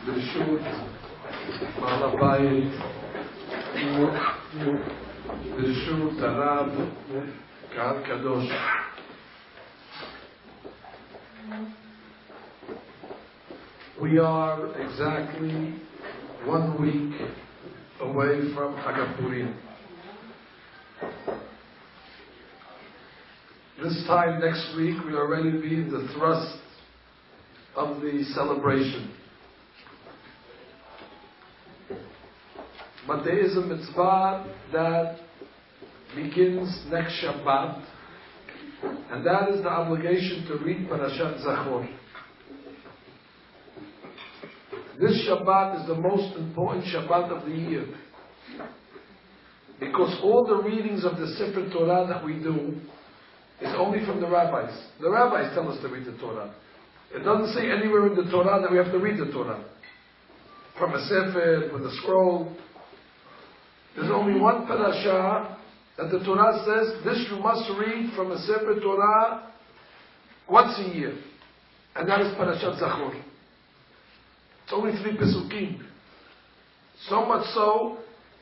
ברשות בעל הבית, ברשות הרב, קהל קדוש. We are exactly 1 week away from Chag Purim. This time next week we'll already be in the thrust of the celebration. But there is a mitzvah that begins next Shabbat, and that is the obligation to read Parashat Zachor. This Shabbat is the most important Shabbat of the year, because all the readings of the Sefer Torah that we do is only from the rabbis. The rabbis tell us to read the Torah. It doesn't say anywhere in the Torah that we have to read the Torah. From a Sefer, with a scroll. There's only one parasha that the Torah says, this you must read from a Sefer Torah once a year. And that is Parashat Zachor. It's only 3 pesukim. So much so,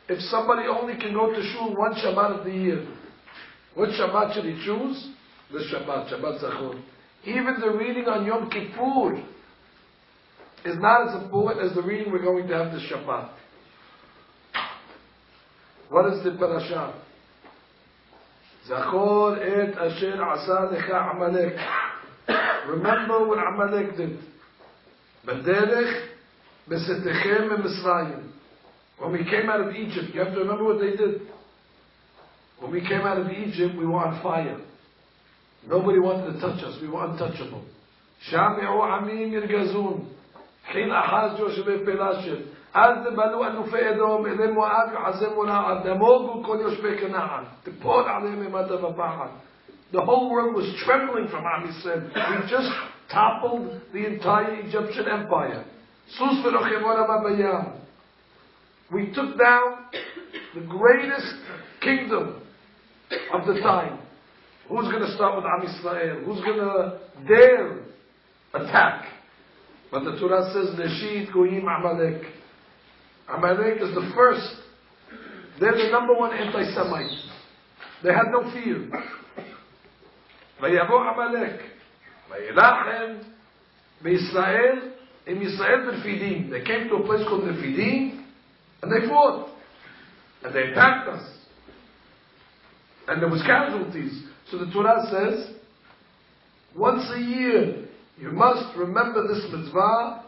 if somebody only can go to shul 1 Shabbat of the year, what Shabbat should he choose? This Shabbat, Shabbat Zachor. Even the reading on Yom Kippur is not as important as the reading we're going to have this Shabbat. What is the parasha? Zachor et asher asa lecha Amalek. Remember what Amalek did. B'derech b'setechem Mitzrayim. When we came out of Egypt, you have to remember what they did. When we came out of Egypt, we were on fire. Nobody wanted to touch us. We were untouchable. Shami'u amim yirgazun. Hin ahaz Joshua Pelashet. Az balu anufe Edom. Elem Moab yuhazem muna'ad. Damogu kol yoshbe Canaan. Tepod aleim imata v'pahad. The whole world was trembling from Am Yisrael. We just toppled the entire Egyptian empire. Sus v'rochevona b'bayam. We took down the greatest kingdom of the time. Who's going to start with Am Yisrael? Who's going to dare attack? But the Torah says, Neshit goyim Amalek. Amalek is the first. They're the number 1 anti-Semite. They had no fear. Vayavo Amalek. Vayilachem B'Yisrael im Yisrael b'Refidim. They came to a place called Refidim, and they fought. And they attacked us. And there was casualties. So the Torah says, once a year, you must remember this mitzvah.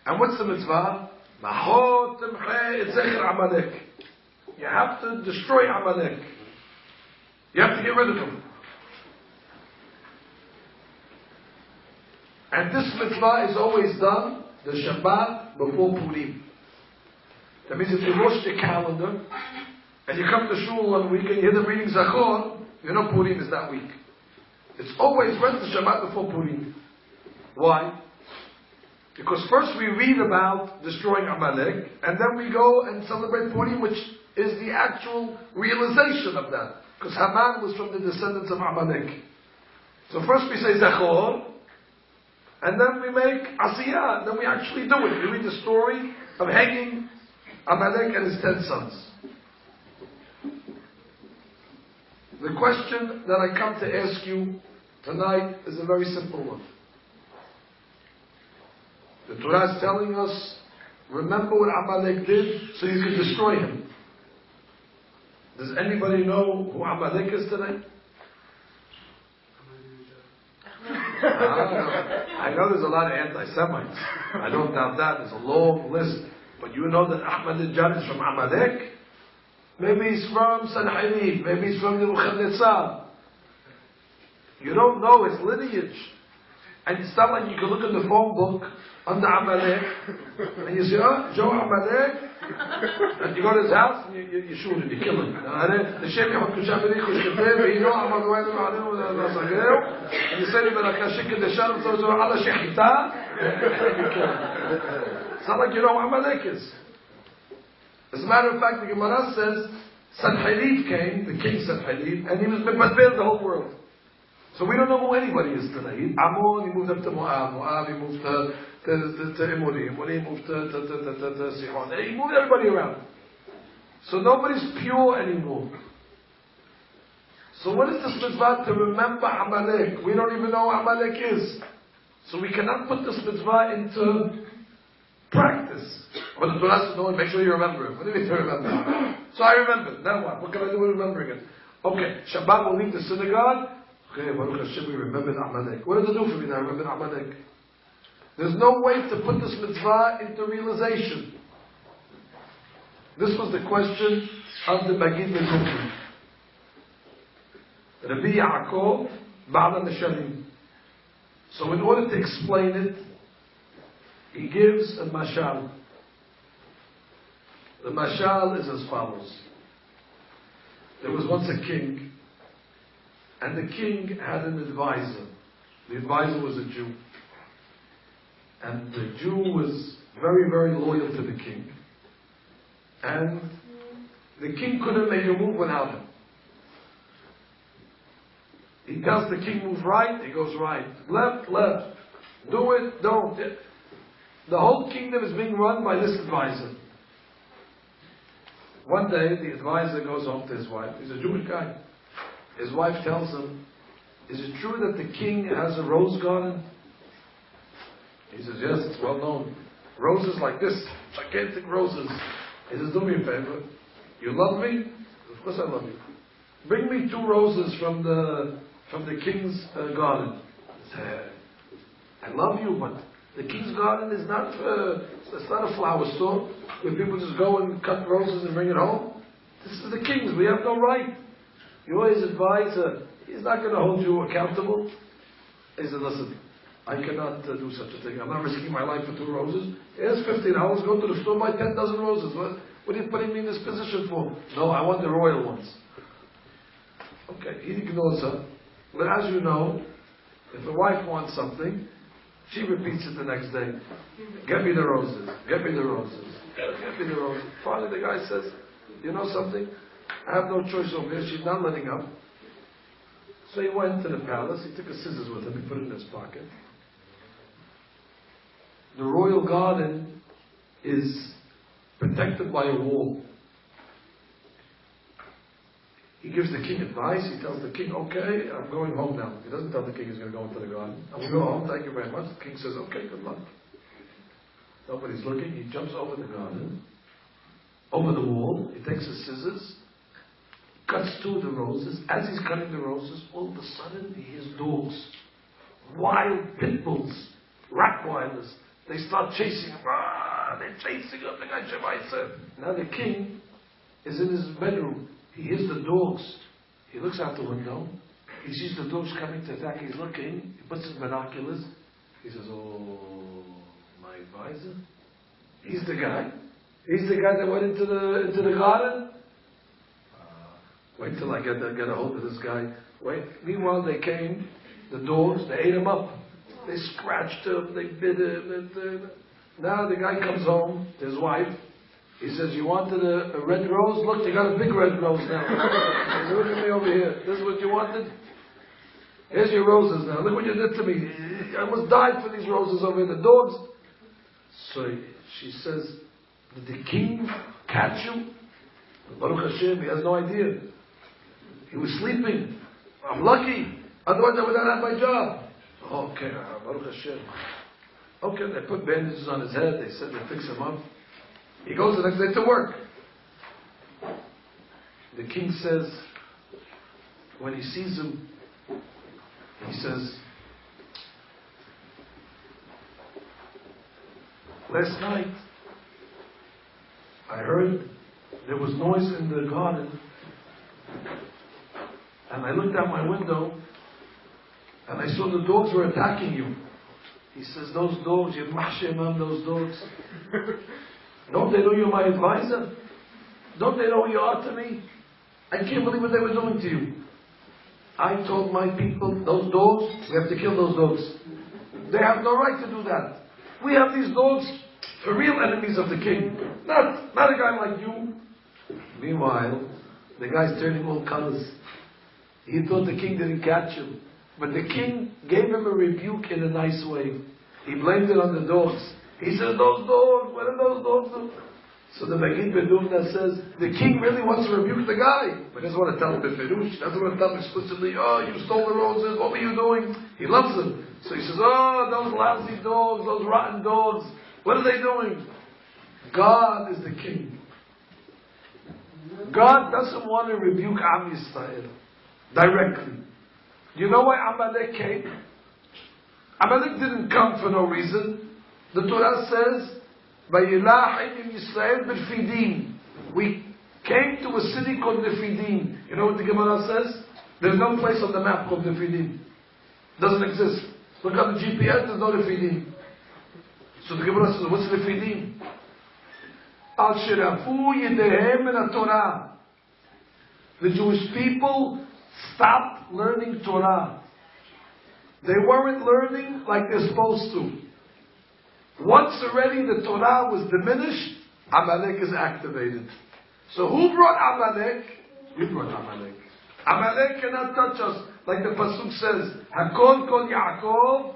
And what's the mitzvah? Mahot temche et zecher Amalek. You have to destroy Amalek. You have to get rid of him. And this mitzvah is always done the Shabbat before Purim. That means if you watch the calendar and you come to shul 1 week and you hear them reading Zachor, you know Purim is that week. It's always read the Shabbat before Purim. Why? Because first we read about destroying Amalek, and then we go and celebrate Purim, which is the actual realization of that. Because Haman was from the descendants of Amalek. So first we say Zachor, and then we make Asiyah, then we actually do it. We read the story of hanging Amalek and his 10 sons. The question that I come to ask you tonight is a very simple one. The Torah is telling us, remember what Amalek did so you can destroy him. Does anybody know who Amalek is today? I know there's a lot of anti-Semites. I don't doubt that. There's a long list. But you know that Ahmadinejad is from Amalek? Maybe he's from Sanhedrin. Maybe he's from Nebuchadnezzar. You don't know his lineage. And it's not like you can look in the phone book under Amalek and you say, oh, Joe Amalek. And you go to his house and you shoot him, you kill him. And you say to him, it's not like you know who Amalek is. As a matter of fact, the Gemara says, Sanhedrin came, the king Sanhedrin, and he was Mepatbel the whole world. So we don't know who anybody is today. Ammon, he moved up to Moab. Moab, he moved to Emurim, when he moved to Sihon, he moved everybody around. So nobody's pure anymore. So what is this mitzvah to remember Amalek? We don't even know what Amalek is. So we cannot put this mitzvah into practice. But the Torah says, no, make sure you remember it. What do you mean to remember? So I remember. Now what? What can I do with remembering it? Okay, Shabbat will leave the synagogue. Okay, Baruch Hashem, we remembered Amalek. What did it do for me that I remembered Amalek? There's no way to put this mitzvah into realization. This was the question of the Magid Mekufi. Rabbi Yaakov, Ba'ala Neshalim. So in order to explain it, he gives a mashal. The mashal is as follows. There was once a king, and the king had an advisor. The advisor was a Jew. And the Jew was very, very loyal to the king. And the king couldn't make a move without him. He tells the king, move right, he goes right. Left, left. Do it, don't. The whole kingdom is being run by this advisor. One day, the advisor goes home to his wife. He's a Jewish guy. His wife tells him, is it true that the king has a rose garden? He says, yes, it's well known. Roses like this, gigantic roses. He says, do me a favor. You love me? Of course I love you. Bring me 2 roses from the king's garden. He says, I love you, but the king's garden is not it's not a flower store where people just go and cut roses and bring it home. This is the king's. We have no right. You're his advisor. He's not going to hold you accountable. He said, listen, I cannot do such a thing. I'm not risking my life for 2 roses. Here's $15. Go to the store, buy 10 dozen roses. What are you putting me in this position for? No, I want the royal ones. Okay, he ignores her. But as you know, if a wife wants something, she repeats it the next day. Get me the roses. Get me the roses. Get me the roses. Finally the guy says, you know something? I have no choice over here. She's not letting up. So he went to the palace. He took his scissors with him. He put it in his pocket. The royal garden is protected by a wall. He gives the king advice. He tells the king, okay, I'm going home now. He doesn't tell the king he's going to go into the garden. I'm going to go home, thank you very much. The king says, okay, good luck. Nobody's looking. He jumps over the garden, over the wall. He takes his scissors, cuts 2 of the roses. As he's cutting the roses, all of a sudden he hears dogs. Wild pit bulls, Rottweilers. They start chasing him. They're chasing him. The guy Shemaisa. Now the king is in his bedroom. He hears the dogs. He looks out the window. He sees the dogs coming to attack. He's looking. He puts his binoculars. He says, oh, my advisor? He's the guy. He's the guy that went into the garden. Wait till I get a hold of this guy. Wait. Meanwhile, they came. The dogs. They ate him up. They scratched him. They bit him. Now the guy comes home to his wife. He says, you wanted a red rose? Look, you got a big red rose now. He says, look at me over here. This is what you wanted? Here's your roses now. Look what you did to me. I almost died for these roses over here. The dogs. So she says, did the king catch you? Baruch Hashem, he has no idea. He was sleeping. I'm lucky. Otherwise I would not have my job. Okay, Baruch Hashem. Okay, they put bandages on his head. They said they fix him up. He goes the next day to work. The king says, when he sees him, he says, last night I heard there was noise in the garden, and I looked out my window and I saw the dogs were attacking you. He says, those dogs, you mahshemam, those dogs. Don't they know you're my advisor? Don't they know who you are to me? I can't believe what they were doing to you. I told my people, those dogs, we have to kill those dogs. They have no right to do that. We have these dogs for real enemies of the king. Not a guy like you. Meanwhile, the guy's turning all colors. He thought the king didn't catch him. But the king gave him a rebuke in a nice way. He blamed it on the dogs. He said, those dogs, what are those dogs do? So the Magid Bedumna says, the king really wants to rebuke the guy, but doesn't want to tell him Beferush, doesn't want to tell him explicitly, oh, you stole the roses, what were you doing? He loves them. So he says, oh, those lousy dogs, those rotten dogs, what are they doing? God is the king. God doesn't want to rebuke Am Yisrael directly. You know why Amalek came? Amalek didn't come for no reason. The Torah says, "Vayilachim Yisrael b'Fidim." We came to a city called Nefidim. You know what the Gemara says? There's no place on the map called Nefidim. Doesn't exist. Look on the GPS. There's no Nefidim. So the Gemara says, "What's Nefidim?" Al shirafu yedehem min Torah. The Jewish people stopped learning Torah. They weren't learning like they're supposed to. Once already the Torah was diminished, Amalek is activated. So who brought Amalek? You brought Amalek. Amalek cannot touch us. Like the Pasuk says, Hakol kol Yaakov,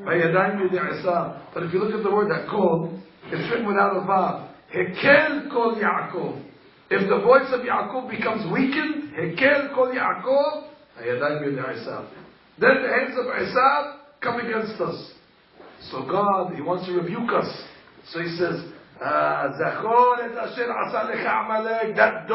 vayadayim yedei Esav. But if you look at the word Hakol, it's written without a vav. Hekel kol Yaakov. If the voice of Yaakov becomes weakened, Hekel kol Yaakov, vayadayim yedei Esav. Then the hands of Esav come against us. So God, He wants to rebuke us. So He says, Zachor et asher asa lecha Amalek, that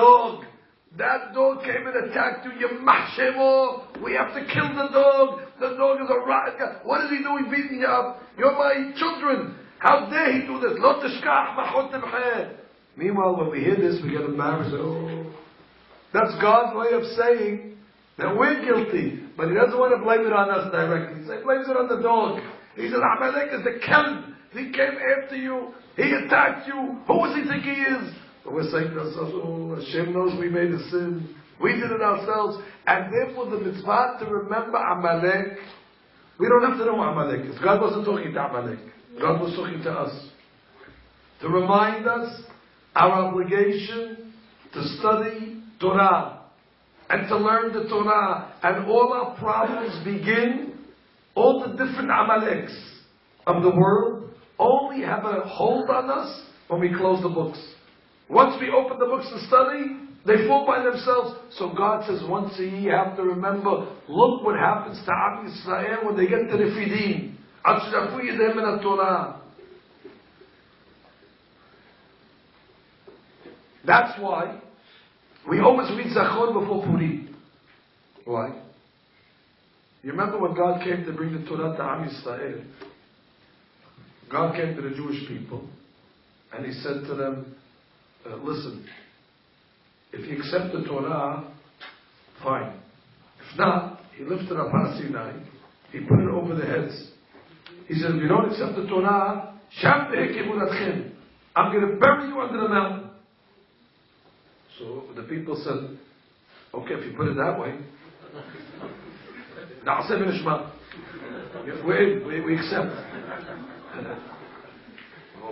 dog came and attacked you, Yemach Shemo, we have to kill the dog is a rotten guy. What is he doing beating you up? You're my children, how dare he do this? Lo tishkach machot tibcheh. Meanwhile, when we hear this, we get embarrassed. Oh, that's God's way of saying that we're guilty, but He doesn't want to blame it on us directly. He blames it on the dog. He says, Amalek is the kelb. He came after you. He attacked you. Who does he think he is? But we're saying to ourselves, oh, Hashem knows we made a sin. We did it ourselves. And therefore the mitzvah to remember Amalek, we don't have to know what Amalek is. God wasn't talking to Amalek. God was talking to us. To remind us our obligation to study Torah and to learn the Torah. And all our problems begin, all the different Amaleks of the world only have a hold on us when we close the books. Once we open the books and study, they fall by themselves. So God says once a year you have to remember, look what happens to Am Yisrael when they get to the Fidim. That's why we always read Zachor before Purim. Why? You remember when God came to bring the Torah to Am Yisrael? God came to the Jewish people and He said to them, listen, if you accept the Torah, fine. If not, He lifted up Har Sinai, He put it over their heads. He said, if you don't accept the Torah, Sham be'ekimulatchem, I'm going to bury you under the mountain. So the people said, okay, if you put it that way, we accept.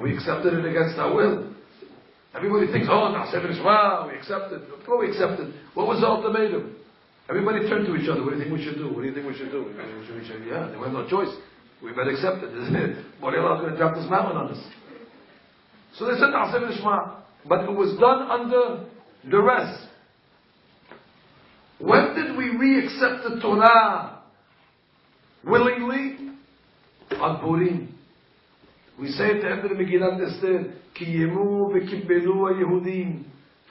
We accepted it against our will. Everybody thinks, oh, we accepted. Before we accepted, what was the ultimatum? Everybody turned to each other. What do you think we should do? What do you think we should do? Yeah, they have no choice. We better accept it. Borei is going to drop this mountain on us. So they said, but it was done under duress. When did we re-accept the Torah willingly? On Purim. We say at the end of the Megillat Esther, Ki yemu v'kibbelu Yehudim.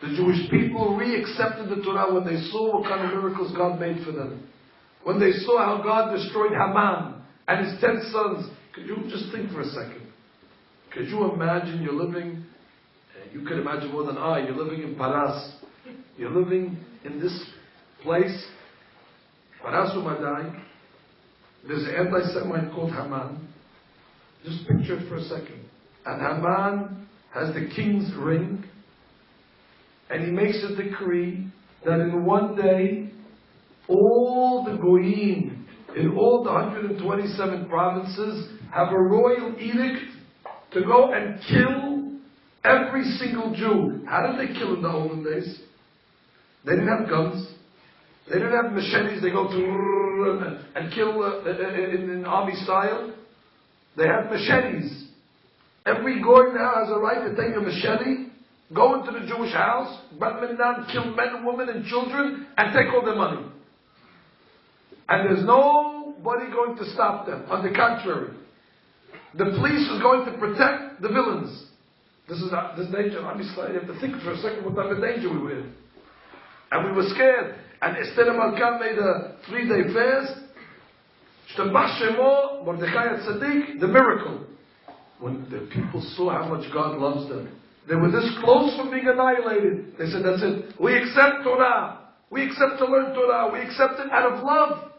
The Jewish people re-accepted the Torah when they saw what kind of miracles God made for them. When they saw how God destroyed Haman and his 10 sons. Could you just think for a second? Could you imagine you're living, you could imagine more than I, you're living in Paras. You're living in this place, Paras Umadai. There's an anti-Semite called Haman. Just picture it for a second. And Haman has the king's ring, and he makes a decree that in one day, all the Goyim in all the 127 provinces have a royal edict to go and kill every single Jew. How did they kill in the olden days? They didn't have guns. They didn't have machetes. They go to and kill in army style. They have machetes. Every goy now has a right to take a machete, go into the Jewish house, kill men, women, and children, and take all their money. And there's nobody going to stop them. On the contrary, the police is going to protect the villains. This danger. You have to think for a second what type of danger we were in. And we were scared. And Esther Malka made a 3-day fast. Shtabach Shemo, Mordechai Tzaddik, the miracle. When the people saw how much God loves them, they were this close from being annihilated. They said, that's it. We accept Torah. We accept to learn Torah. We accept it out of love.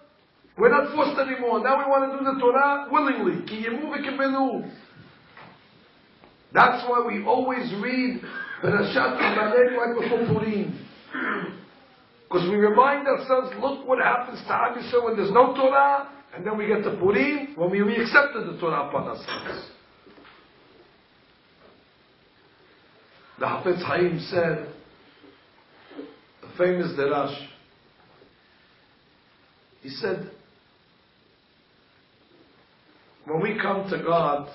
We're not forced anymore. Now we want to do the Torah willingly. Ki yemu v'kibelu. That's why we always read Parashat Amalek right before Purim. Because we remind ourselves, look what happens to Am Yisrael when there's no Torah, and then we get to Purim when we accepted the Torah upon ourselves. The Hafetz Chaim said, a famous derash, he said, when we come to God,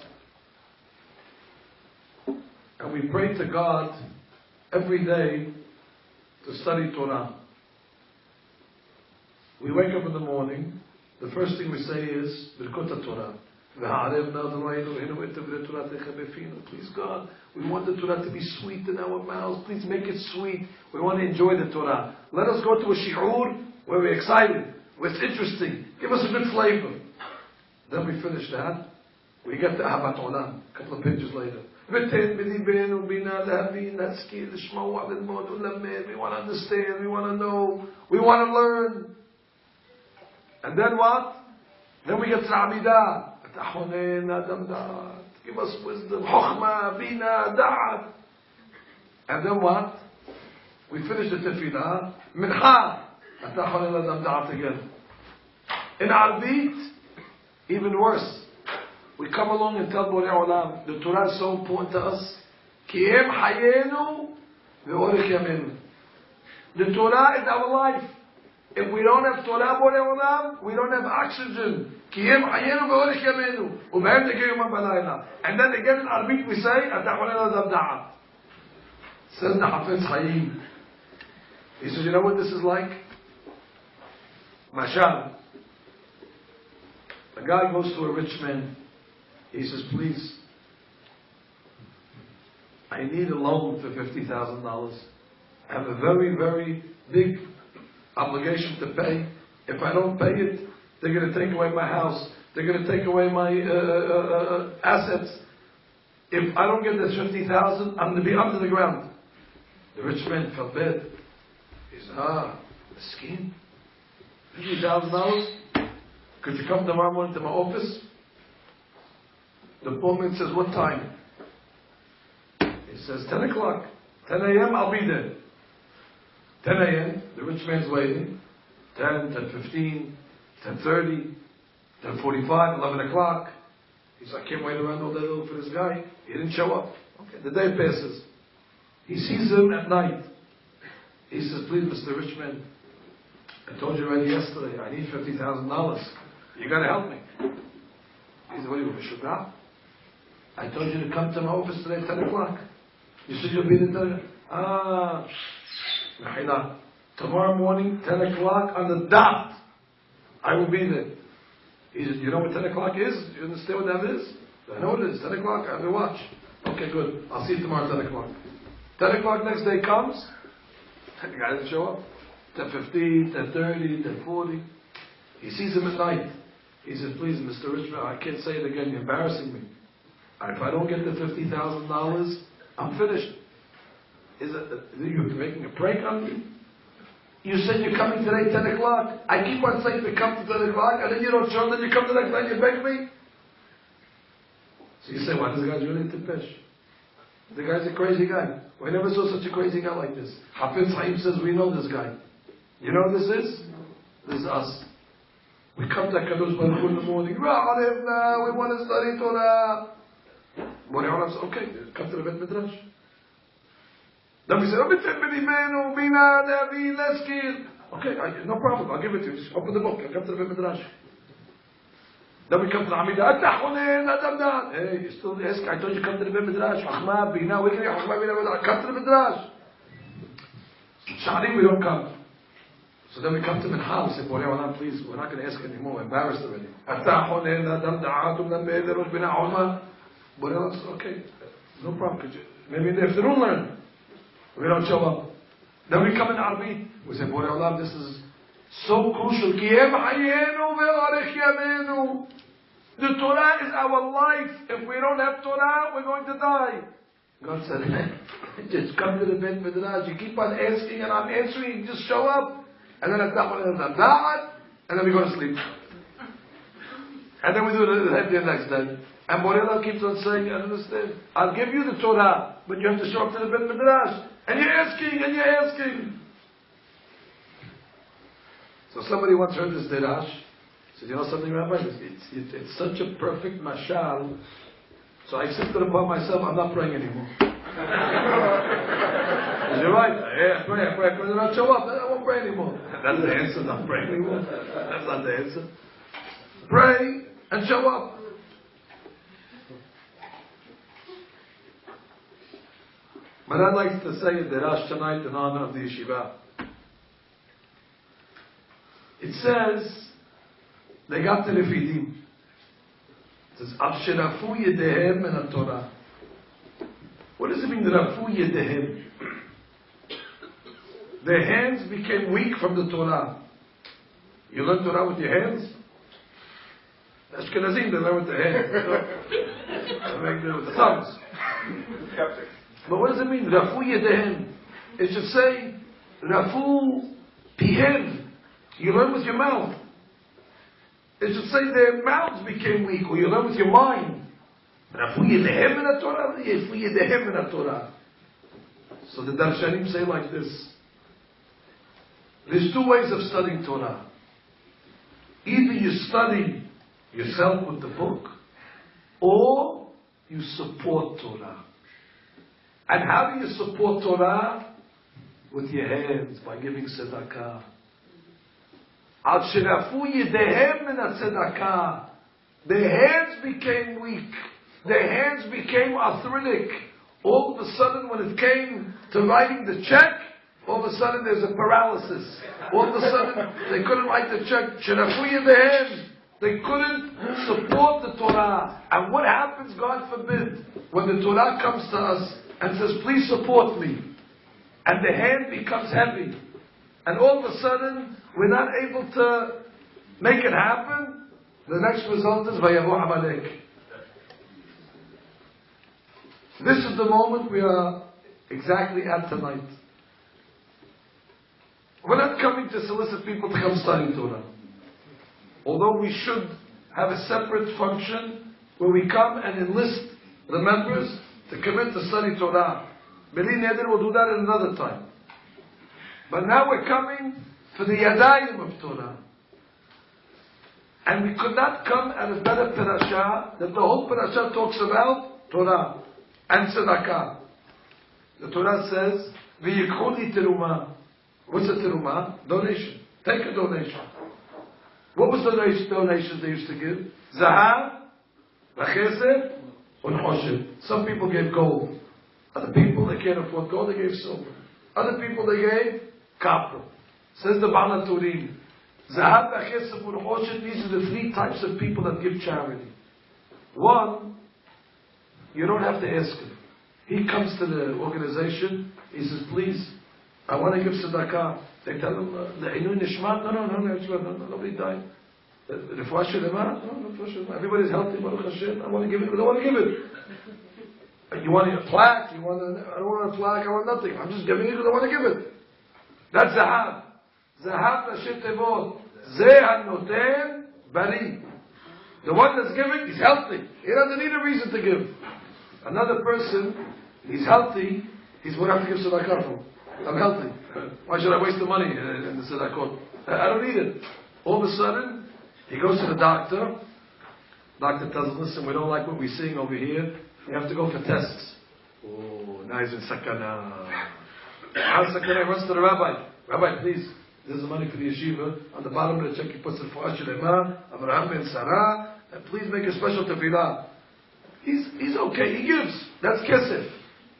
and we pray to God every day to study Torah, we wake up in the morning, the first thing we say is, Birkot Torah. Please God, we want the Torah to be sweet in our mouths. Please make it sweet. We want to enjoy the Torah. Let us go to a shi'ur where we're excited, where it's interesting. Give us a good flavor. Then we finish that. We get to Ahavat Olam, a couple of pages later. We want to understand, we want to know, we want to learn. And then what? Then we get to Amidah. Give us wisdom, Chokhmah, Bina, Da'at. And then what? We finish the Tefillah, Mincha. Again. In Arbit, even worse. We come along and tell Borei Olam, the Torah is so important to us. Ki em hayenu ve'orech yamenu. The Torah is our life. If we don't have Torah, Borei Olam, we don't have oxygen. Ki em hayenu ve'orech yamenu. U'behem tegeyum b'layla. And then again in Arbit we say, Atachonel adam da'at. Says the Hafetz Chaim. He says, you know what this is like? Mashal. A guy goes to a rich man. He says, please, I need a loan for $50,000. I have a very, very big obligation to pay. If I don't pay it, they're going to take away my house. They're going to take away my assets. If I don't get this $50,000, I'm going to be under the ground. The rich man felt bad. He said, the scheme? $50,000? Could you come tomorrow morning to my office? The poor man says, what time? He says, 10 o'clock. 10 a.m., I'll be there. 10 a.m., the rich man's waiting. 10, 10:15, 10:30, 10:45, 11 o'clock. He says, I can't wait around all day long for this guy. He didn't show up. Okay, the day passes. He sees him at night. He says, please, Mr. Richman, I told you already yesterday, I need $50,000. You got to help me. He said, what are you, Shugah? I told you to come to my office today at 10 o'clock. You said you'll be there. Tomorrow morning, 10 o'clock on the dot, I will be there. He said, you know what 10 o'clock is? You understand what that is? I know it is. 10 o'clock, I have to watch. Okay, good. I'll see you tomorrow at 10 o'clock. 10 o'clock next day comes. The guy doesn't show up. 10:15, 10:30, 10:40. He sees him at night. He says, please, Mr. Richman, I can't say it again. You're embarrassing me. If I don't get the $50,000, I'm finished. You're making a prank on me? You said you're coming today 10 o'clock. I keep on saying to come to 10 o'clock, and then you don't show, and then you come the next night and you beg me? So you say, well, this guy's really tipesh. The guy's a crazy guy. We never saw such a crazy guy like this. Hafetz Chaim says, we know this guy. You know what this is? This is us. We come to HaKadosh Baruch Hu in the morning. We want to study Torah. Borei Olam says, okay, come to the Bet Midrash. Then we say, okay, no problem, I'll give it to you. Just open the book and come to the Bet Midrash. Then we come to the Amidah. Hey, you still asking? I told you come to the Midrash. Chachma, Bina, we can get Chachma, Bina. Come to the Midrash. Shari, we don't come. So then we come to Minhal. We say, Borei Olam, please, we're not going to ask anymore. We're embarrassed already. Borei Olam says, okay, no problem. Maybe in the afternoon learn. We don't show up. Then we come in Arabi. We say, Borei Olam, this is so crucial. The Torah is our life. If we don't have Torah, we're going to die. God said, just come to the Beit Midrash. You keep on asking and I'm answering. You just show up. And then and then we go to sleep. And then we do the next day. And Borei keeps on saying, I understand. I'll give you the Torah, but you have to show up to the Beit Midrash. And you're asking. So somebody once heard this Dirash. Said, you know something, Rabbi? It's such a perfect mashal. So I accepted upon myself, I'm not praying anymore. You're right. I pray. But not show up. I won't pray anymore. That's the answer, not praying anymore. That's not the answer. Pray and show up. But I'd like to say in Dirash tonight in honor of the yeshiva. It says, they got to the Fidim. It says, Avsherafu yedehem min Torah. What does it mean, Rafu yedehem? Their hands became weak from the Torah. You learn Torah with your hands? Ashkenazim, they learn with their hands. They make it with the thumbs. But what does it mean, Rafu yedehem? It should say, Rafu pihem. You learn with your mouth. It should say their mouths became weak, or you learn with your mind. So the Darshanim say like this. There's two ways of studying Torah. Either you study yourself with the book, or you support Torah. And how do you support Torah? With your hands, by giving Tzedakah. Their hands became weak. Their hands became arthritic. All of a sudden, when it came to writing the check, all of a sudden there's a paralysis. All of a sudden, they couldn't write the check. They couldn't support the Torah. And what happens, God forbid, when the Torah comes to us and says, please support me, and the hand becomes heavy, and all of a sudden, we're not able to make it happen, the next result is Vayavu Amalek. This is the moment we are exactly at tonight. We're not coming to solicit people to come study Torah. Although we should have a separate function where we come and enlist the members to commit to study Torah. Beli Neder will do that at another time. But now we're coming for the Yadayim of Torah. And we could not come at a better parasha that the whole parasha talks about Torah and Tzedakah. The Torah says, V'yikhuni teruma. What's a teruma? Donation. Take a donation. What was the donations they used to give? Zahav, V'chesed, Unchoshet. Some people gave gold. Other people, they can't afford gold, they gave silver. Other people, they gave copper. Says the Baal HaTurim. Zahav, V'chesed, Unchoshet. These are the three types of people that give charity. One, you don't have to ask him. He comes to the organization, he says, please, I want to give tzedakah. They tell him, the Inu Nishmat, no, nobody died. Refuah Shelema, no, everybody's healthy, Baruch Hashem, I want to give it, I don't want to give it. You want a plaque? I don't want a plaque, I want nothing. I'm just giving it because I want to give it. That's Zahav. Zahav Rashet Tevot. Zeh HaNoten Bari. The one that's giving is healthy. He doesn't need a reason to give. Another person, he's healthy, he's what I have to give tzedakah for. I'm healthy. Why should I waste the money in the tzedakah? I don't need it. All of a sudden, he goes to the doctor. Doctor tells him, listen, we don't like what we're seeing over here. You have to go for tests. Oh, now he's in sakana. How's sakana? He runs to the rabbi. Rabbi, please, this is the money for the yeshiva. On the bottom of the check, he puts it for Asher Emma, Abraham ben Sarah, please make a special tefillah. He's okay, he gives. That's kesef.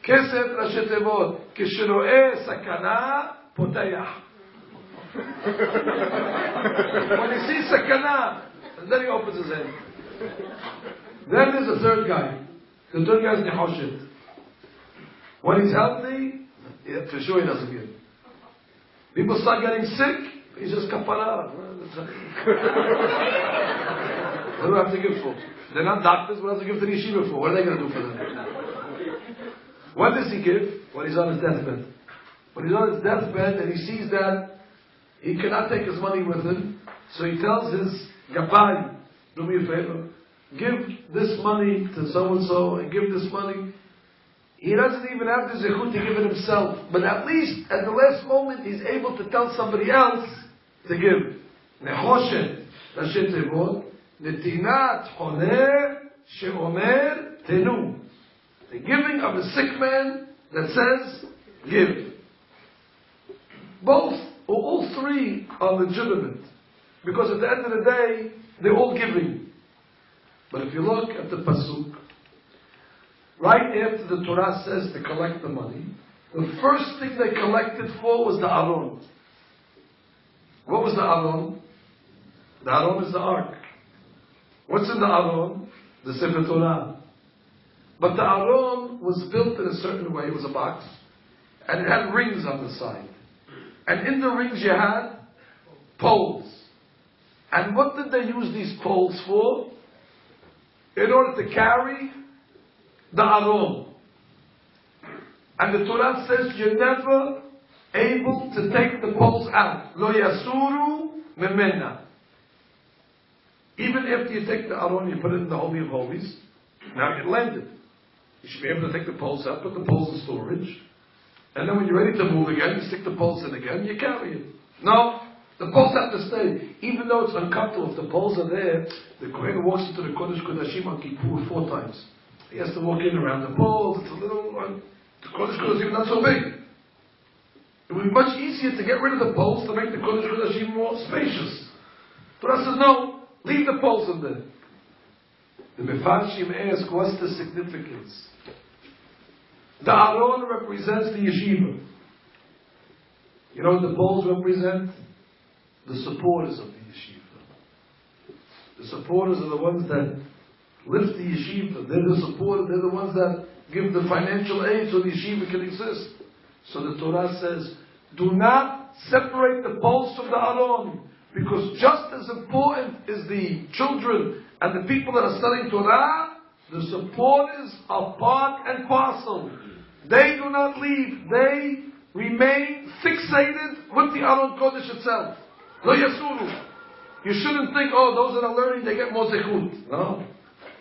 Kesef Rashi Tevot. Kishiro'eh sakana potayach. When he sees sakana, and then he opens his hand. Then there's a third guy. The third guy is nehoshet. When he's healthy, yeah, for sure he doesn't give. People start getting sick, he's just kapara. What do I have to give for? They're not doctors, what else to give to the yeshiva for? What are they going to do for them? When does he give? When he's on his deathbed. When he's on his deathbed and he sees that he cannot take his money with him, so he tells his Rabbi, do me a favor, give this money to so-and-so and give this money. He doesn't even have the zechut to give it himself, but at least at the last moment he's able to tell somebody else to give. Nehoshet, Rashi Tevot, Netinat Honer Sheomer Tenu. The giving of a sick man that says, give. Both, or all three, are legitimate. Because at the end of the day, they're all giving. But if you look at the Pasuk, right after the Torah says to collect the money, the first thing they collected for was the Aron. What was the Aron? The Aron is the Ark. What's in the Aron? The Sefer Torah. But the Aron was built in a certain way. It was a box. And it had rings on the side. And in the rings you had poles. And what did they use these poles for? In order to carry the Aron. And the Torah says you're never able to take the poles out. Lo yasuru memena. Even after you take the Aron, you put it in the Holy of Holies, now you landed. You should be able to take the poles out, put the poles in storage, and then when you're ready to move again, you stick the poles in again, you carry it. No, the poles have to stay. Even though it's uncomfortable, if the poles are there, the Kohen walks into the Kodesh Kodashim on Kippur 4 times. He has to walk in around the poles, it's a little one. The Kodesh Kodashim is not so big. It would be much easier to get rid of the poles to make the Kodesh Kodashim more spacious. Torah says no. Leave the poles in there. The Mefarshim ask, what's the significance? The Aron represents the yeshiva. You know what the poles represent? The supporters of the yeshiva. The supporters are the ones that lift the yeshiva. They're the supporters. They're the ones that give the financial aid so the yeshiva can exist. So the Torah says, do not separate the poles from the Aron. Because just as important is the children and the people that are studying Torah, the supporters are part and parcel. They do not leave. They remain fixated with the Aron Kodesh itself. Lo yasuru. You shouldn't think, oh, those that are learning, they get more zechut. No.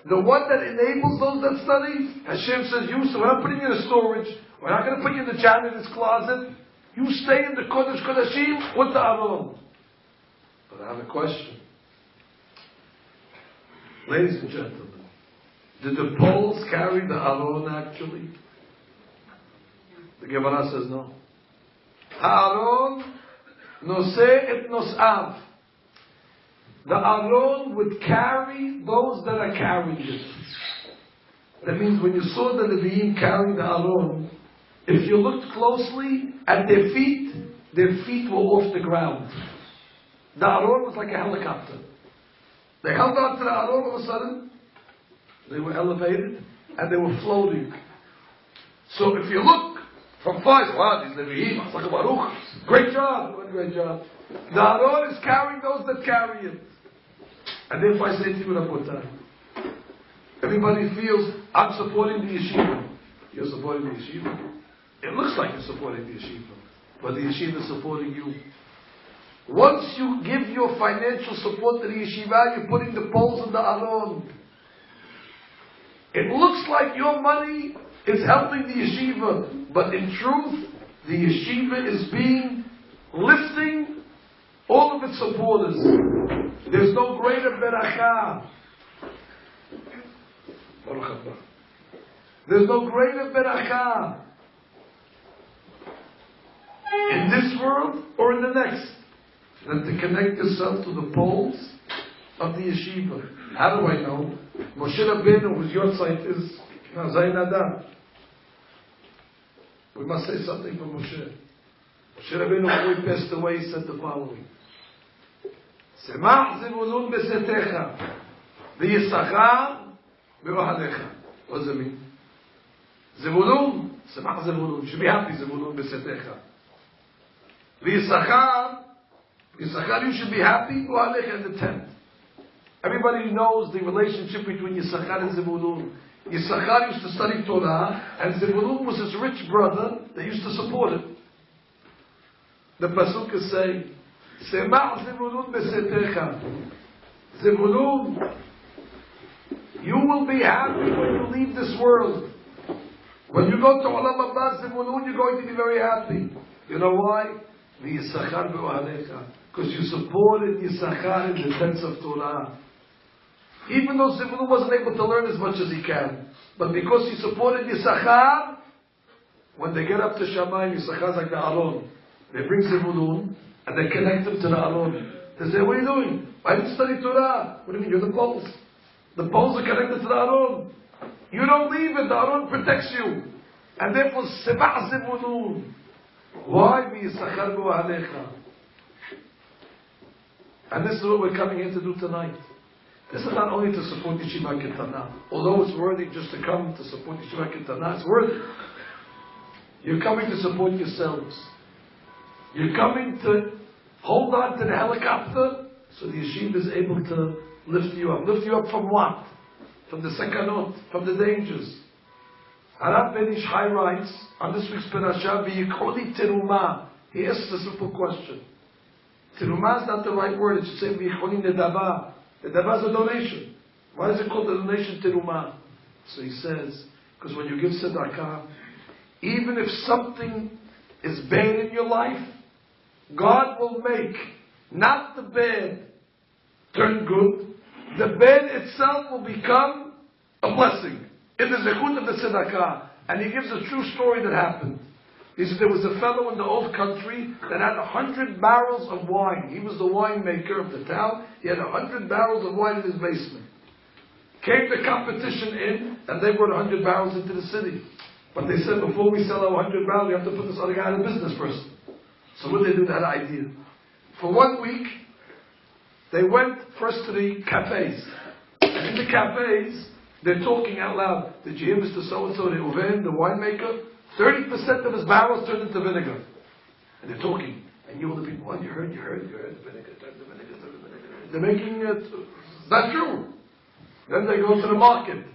The one that enables those that study, Hashem says, you, so we're not putting you in a storage, we're not going to put you in the janitor's closet. You stay in the Kodesh Kodashim with the Aron. But I have a question. Ladies and gentlemen, did the poles carry the Aron actually? The Gemara says no. Aron noseh et nosav. The Aron would carry those that are carrying it. That means when you saw the Leviim carrying the Aron, if you looked closely at their feet were off the ground. The Aron was like a helicopter. They held on to the Aron, all of a sudden, they were elevated, and they were floating. So if you look from far, wow, these Leviim, like a Baruch, great job, great job. The Aron is carrying those that carry it. And therefore I say to you, Rabotai, everybody feels, I'm supporting the yeshiva. You're supporting the yeshiva. It looks like you're supporting the yeshiva, but the yeshiva is supporting you. Once you give your financial support to the yeshiva, you're putting the poles in the Aron. It looks like your money is helping the yeshiva, but in truth, the yeshiva is lifting all of its supporters. There's no greater beracha. There's no greater beracha in this world or in the next than to connect yourself to the poles of the yeshiva. How do I know? Moshe Rabbeinu, whose your site is Zayin Adam. We must say something for Moshe. Moshe Rabbeinu, before he passed away, he said the following: Semach Zevulun besetecha, v'yisachar be'ohalecha. What does it mean? Zevulun, Semach Zevulun, you should be happy, Zevulun besetecha. V'yisachar, you should be happy, be'ohalecha, in the tent. Everybody knows the relationship between Yisachar and Zevulun. Yisachar used to study Torah, and Zevulun was his rich brother that used to support him. The pasuk is saying, Semach Zevulun besetecha. Zevulun, you will be happy when you leave this world. When you go to Olam Haba, Zevulun, you're going to be very happy. You know why? V'yisachar be'ohalecha. Because you supported Yisachar in the tents of Torah. Even though Zevulun wasn't able to learn as much as he can, but because he supported Yisachar, when they get up to Shamayim, Yisachar's like the Aron. They bring Zevulun and they connect him to the Aron. They say, "What are you doing? Why didn't you study Torah?" What do you mean? You're the poles. The poles are connected to the Aron. You don't leave it. The Aron protects you, and therefore Semach Zevulun. Why Yisachar be'ohalecha? And this is what we're coming here to do tonight. This is not only to support Yeshiva Ketana. Although it's worthy just to come to support Yeshiva Ketana, it's worthy. You're coming to support yourselves. You're coming to hold on to the helicopter so the Yeshiva is able to lift you up. Lift you up from what? From the sekanot, from the dangers. Harab Ben Ish Chai writes on this week's parasha, V'yikholi teruma. He asks a simple question. Teruma is not the right word. It should say V'yikholi nedava. The dava is a donation. Why is it called a donation teruma? So he says, because when you give tzedakah, even if something is bad in your life, God will make not the bad turn good. The bad itself will become a blessing in the zechut of the tzedakah. And he gives a true story that happened. He said there was a fellow in the old country that had 100 barrels of wine. He was the winemaker of the town. He had 100 barrels of wine in his basement. Came the competition in, and they brought 100 barrels into the city. But they said, before we sell our 100 barrels, we have to put this other guy out of business first. So what did they do? That idea. For 1 week, they went first to the cafes. And in the cafes, they're talking out loud. Did you hear Mr. So-and-so, the Uven, the winemaker? 30% of his barrels turned into vinegar. And they're talking. And you all the people, you heard, vinegar turned to vinegar. They're making it, not true. Then they go to the market.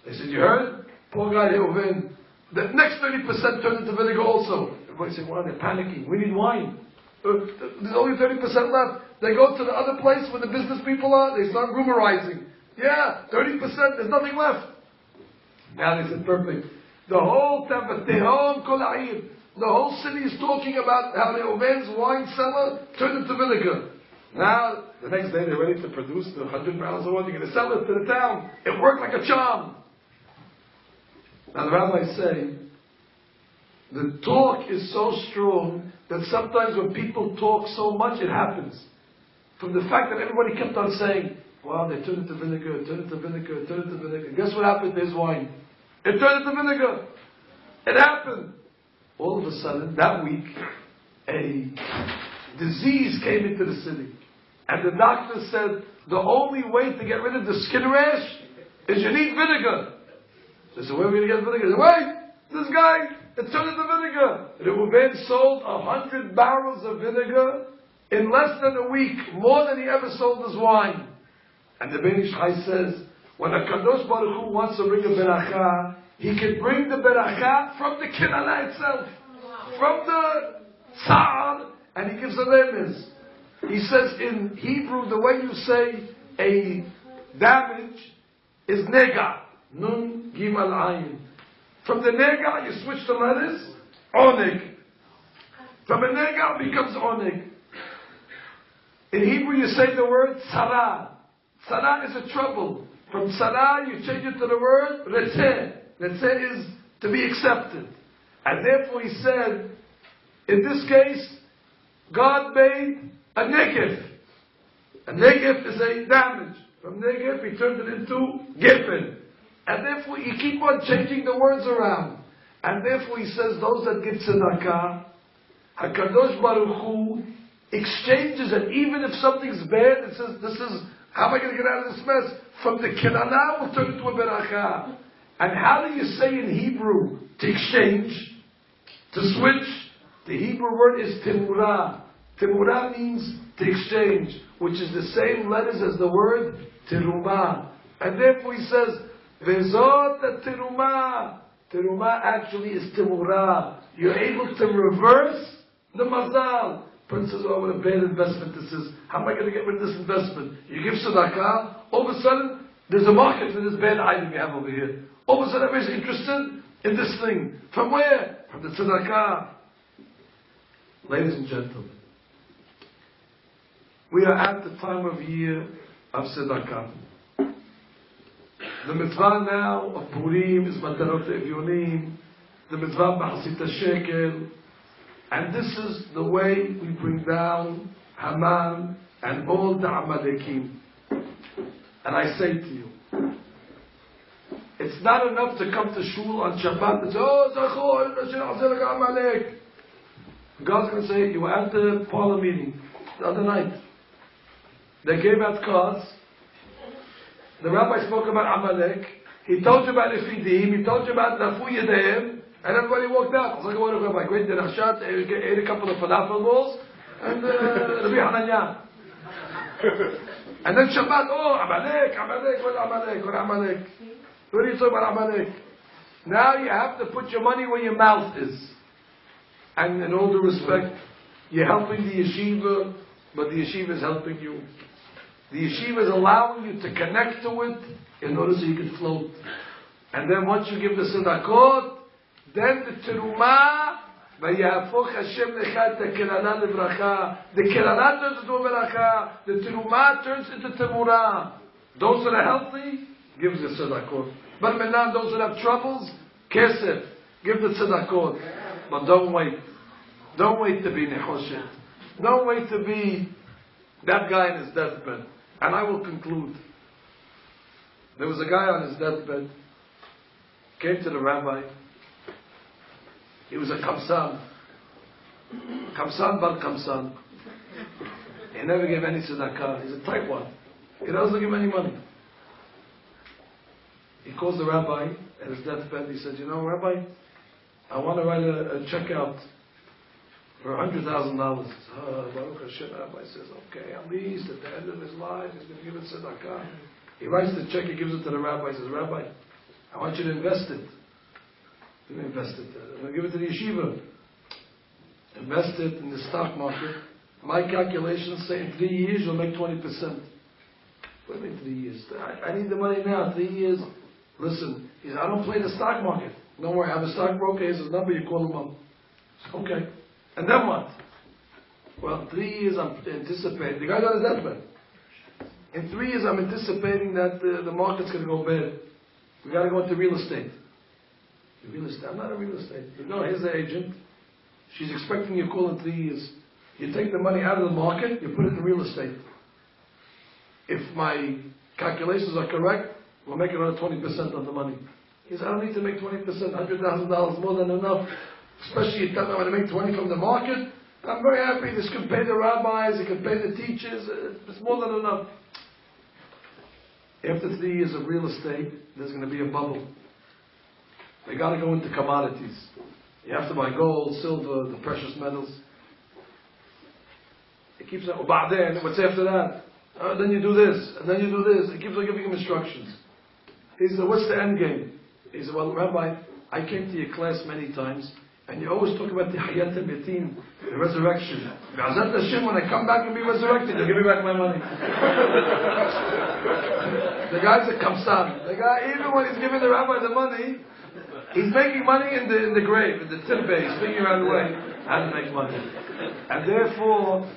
They said, you heard? Poor guy, Uven. The next 30% turned into vinegar also. Everybody said, wow, they're panicking. We need wine. There's only 30% left. They go to the other place where the business people are. They start rumorizing. Yeah, 30%, there's nothing left. Now they said, perfect. The whole city is talking about how the Oven's wine cellar turned into vinegar. Now, the next day they're ready to produce the 100 barrels of wine. They're going to sell it to the town. It worked like a charm. Now the rabbis say, the talk is so strong that sometimes when people talk so much, it happens. From the fact that everybody kept on saying, wow, they turned into vinegar, turned into vinegar, turned into vinegar. Guess what happened to his wine? It turned into vinegar. It happened. All of a sudden, that week, a disease came into the city. And the doctor said, the only way to get rid of the skin rash is you need vinegar. They said, where are we going to get vinegar? They said, wait, this guy, it turned into vinegar. Reuven sold 100 barrels of vinegar in less than a week, more than he ever sold his wine. And the Ben Ish Chai says, when a Kadosh Baruch Hu wants to bring a beracha, he can bring the beracha from the kinala itself, from the tzar, and he gives a remez. He says in Hebrew, the way you say a damage is nega, nun gimal ayin. From the nega, you switch the letters, oneg. From a nega, it becomes oneg. In Hebrew, you say the word tzara. Tzara is a trouble. From tzara, you change it to the word retzeh. Retzeh is to be accepted. And therefore he said, in this case, God made a nekef. And negif is a damage. From negif, he turned it into giffen. And therefore, you keep on changing the words around. And therefore, he says, those that give tzedakah, HaKadosh Baruch Hu exchanges it. Even if something's bad, it says, this is, how am I going to get out of this mess? From the kirana, we'll turn it into a beracha. And how do you say in Hebrew to exchange, to switch? The Hebrew word is timurah. Timurah means to exchange, which is the same letters as the word tirumah. And therefore he says, Vezot tirumah. Tirumah actually is timurah. You're able to reverse the mazal. Prince says, oh, what a bad investment this is. How am I going to get rid of this investment? You give tzedakah, all of a sudden, there's a market for this bad item you have over here. All of a sudden, everybody's interested in this thing. From where? From the tzedakah. Ladies and gentlemen, we are at the time of year of tzedakah. The mitzvah now of Purim is Matarot Evyonim, the mitzvah B'Hasit Shekel, and this is the way we bring down Haman and all the Amalekim. And I say to you, it's not enough to come to shul on Shabbat and say, oh, Amalek. God's going to say, you were at the parlor meeting the other night. They gave out cards. The rabbi spoke about Amalek. He told you about Efidim. He told you about Nafu Yedeim. And everybody walked out. I was like, what a rabbi. Great Derachshat. Ate a couple of falafel balls. And Rabbi Hananya. And then Shabbat, oh, Amalek, what Amalek, what Amalek? What are you talking about Amalek? Now you have to put your money where your mouth is. And in all due respect, you're helping the yeshiva, but the yeshiva is helping you. The yeshiva is allowing you to connect to it in order so you can float. And then once you give the tzedakot, then the terumah, v'yahafoch Hashem lecha et ha'kelana levracha. The kelana turns into a beracha. The terumah turns into temurah. Those that are healthy, give the tzedakot. But now those that have troubles, kesef, give the tzedakot. But don't wait. Don't wait to be nechoshet. Don't wait to be that guy in his deathbed. And I will conclude. There was a guy on his deathbed, came to the rabbi. He was a kamsan. Kamsan bar kamsan. He never gave any tzedakah. He's a type 1. He doesn't give any money. He calls the rabbi at his deathbed. He said, you know, Rabbi, I want to write a check out for $100,000. Baruch Hashem, Rabbi says, okay, at least at the end of his life, he's going to give it tzedakah. He writes the check, he gives it to the rabbi. He says, Rabbi, I want you to invest it. You can invest it. I'm going to give it to the yeshiva. Invest it in the stock market. My calculations say in 3 years you'll make 20%. What do you mean 3 years? I need the money now. 3 years. Listen, he says, I don't play the stock market. Don't worry, I have a stockbroker. He says, number, you call him up. Says, okay. And then what? Well, 3 years I'm anticipating. The guy's on his deathbed. In 3 years I'm anticipating that the market's going to go bad. We got to go into real estate. Real estate. I'm not a real estate. You know, here's the agent. She's expecting your call in 3 years. You take the money out of the market, you put it in real estate. If my calculations are correct, we'll make another 20% on the money. He says, I don't need to make 20%, $100,000 more than enough. Especially if I want to make 20 from the market. I'm very happy. This can pay the rabbis, it can pay the teachers. It's more than enough. After 3 years of real estate, there's going to be a bubble. They got to go into commodities. You have to buy gold, silver, the precious metals. It keeps on, then what's after that? Then you do this, and then you do this. It keeps on giving him instructions. He said, what's the end game? He said, well, Rabbi, I came to your class many times, and you always talk about the Hayat HaMetim, the resurrection. Be'ezrat Hashem, when I come back and be resurrected, they'll give me back my money. The guy's a kamsan. The guy, even when he's giving the rabbi the money, he's making money in the grave, in the tirbeh. He's thinking around the way how to make money. And therefore,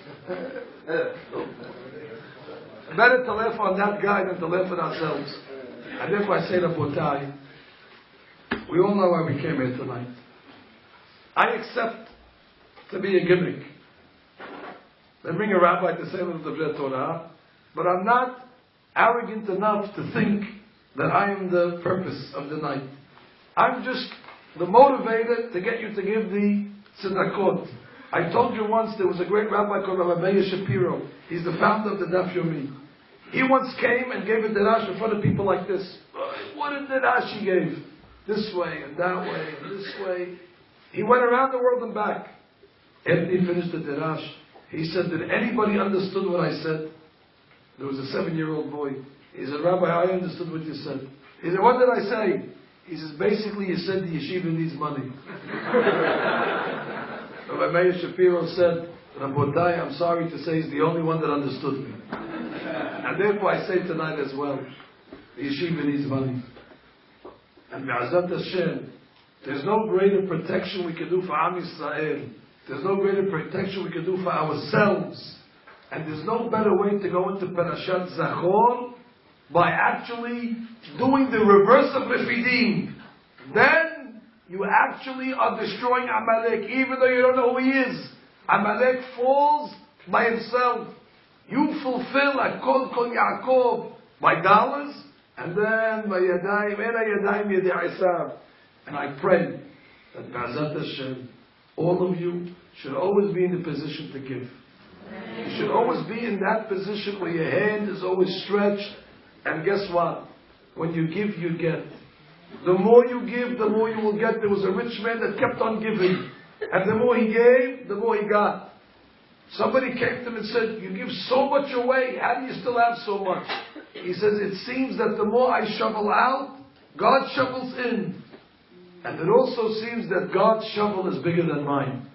better to laugh on that guy than to laugh at ourselves. And therefore I say to Botai, we all know why we came here tonight. I accept to be a gimmick. They bring a rabbi to say the Torah, but I'm not arrogant enough to think that I am the purpose of the night. I'm just the motivator to get you to give the tzedakot. I told you once there was a great rabbi called Rabbi Shapiro. He's the founder of the Daf Yomi. He once came and gave a derash in front of people like this. What a derash he gave. This way and that way and this way. He went around the world and back. After he finished the derash, he said, did anybody understood what I said? There was a 7-year-old boy. He said, Rabbi, I understood what you said. He said, what did I say? He says, basically you said the yeshiva needs money. Rabbi Meir Shapiro said, Rabotai, I'm sorry to say, he's the only one that understood me. And therefore I say tonight as well, the yeshiva needs money. And Be'ezrat Hashem, there's no greater protection we can do for Am Yisrael. There's no greater protection we can do for ourselves. And there's no better way to go into Parashat Zachor by actually doing the reverse of Refidim. Then you actually are destroying Amalek, even though you don't know who he is. Amalek falls by himself. You fulfill Akol Kol Yaakov by dollars, and then by Yadayim, Ela Yadayim Yedei Esav. And I pray that Be'ezrat Hashem, all of you should always be in the position to give. You should always be in that position where your hand is always stretched. And guess what? When you give, you get. The more you give, the more you will get. There was a rich man that kept on giving. And the more he gave, the more he got. Somebody came to him and said, you give so much away, how do you still have so much? He says, it seems that the more I shovel out, God shovels in. And it also seems that God's shovel is bigger than mine.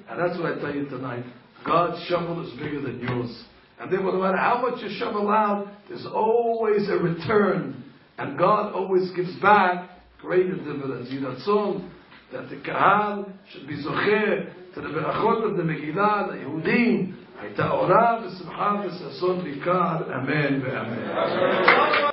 And that's what I tell you tonight. God's shovel is bigger than yours. And therefore, no matter how much you shovel out, there's always a return. And God always gives back greater dividends. Yiratzon, that the Kahal should be zocher to the berachot of the Megillah, the Yehudim, hayta orah v'simcha v'sason v'ikar. Amen ve'amen.